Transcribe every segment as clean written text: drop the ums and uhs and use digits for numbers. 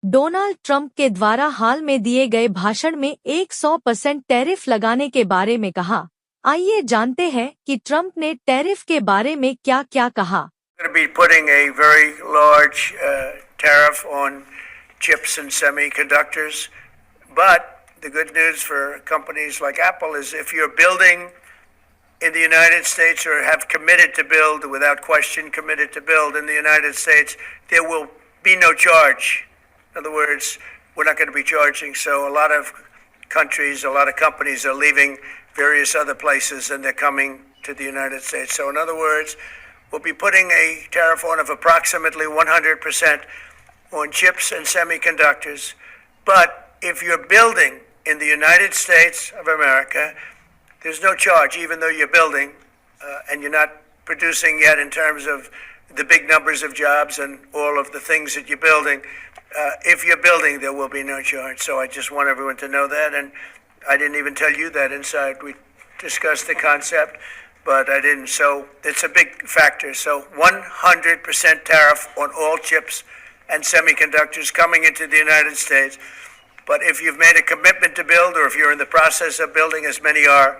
Donald Trump के द्वारा हाल में दिए गए भाषण में 100% टैरिफ लगाने के बारे में कहा। आइए जानते हैं कि ट्रंप ने टैरिफ के बारे में क्या-क्या कहा। Going to be putting a very large tariff on chips and semiconductors, but the good news for companies like Apple is if you're building in the United States or have committed to build, without question committed to build in the United States, there will be no charge. In other words, we're not going to be charging. So a lot of countries, a lot of companies are leaving various other places and they're coming to the United States. So in other words, we'll be putting a tariff on of approximately 100% on chips and semiconductors. But if you're building in the United States of America, there's no charge, even though you're building and you're not producing yet in terms of the big numbers of jobs and all of the things that you're building. If you're building, there will be no charge. So I just want everyone to know that. And I didn't even tell you that inside. We discussed the concept, but I didn't. So it's a big factor. So 100% tariff on all chips and semiconductors coming into the United States. But if you've made a commitment to build, or if you're in the process of building, as many are,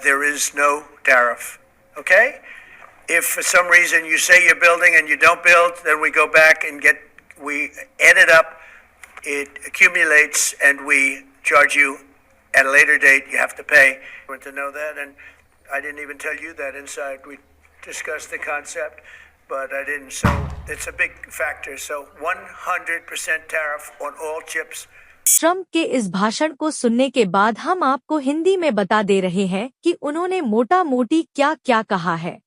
there is no tariff. Okay? If for some reason you say you're building and you don't build, then we go back and we add it up, it accumulates, and we charge you at a later date. You have to pay. I want to know that, and I didn't even tell you that inside. We discussed the concept, but I didn't. So it's a big factor. So 100% tariff on all chips. Trump के इस भाषण को सुनने के बाद हम आपको हिंदी में बता दे रहे हैं कि उन्होंने मोटा मोटी क्या कहा है।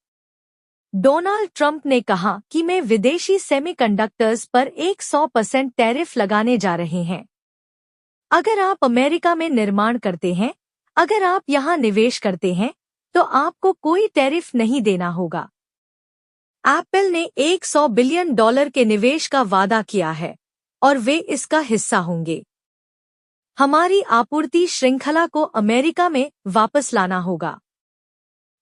डोनाल्ड ट्रंप ने कहा कि मैं विदेशी सेमीकंडक्टर्स पर 100% टैरिफ लगाने जा रहे हैं। अगर आप अमेरिका में निर्माण करते हैं, अगर आप यहां निवेश करते हैं, तो आपको कोई टैरिफ नहीं देना होगा। एप्पल ने $100 बिलियन के निवेश का वादा किया है और वे इसका हिस्सा होंगे। हमारी आपूर्ति श्रृंखला को अमेरिका में वापस लाना होगा।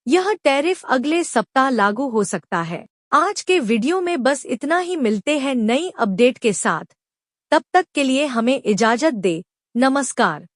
यह टैरिफ अगले सप्ताह लागू हो सकता है। आज के वीडियो में बस इतना ही। मिलते हैं नई अपडेट के साथ। तब तक के लिए हमें इजाजत दे। नमस्कार।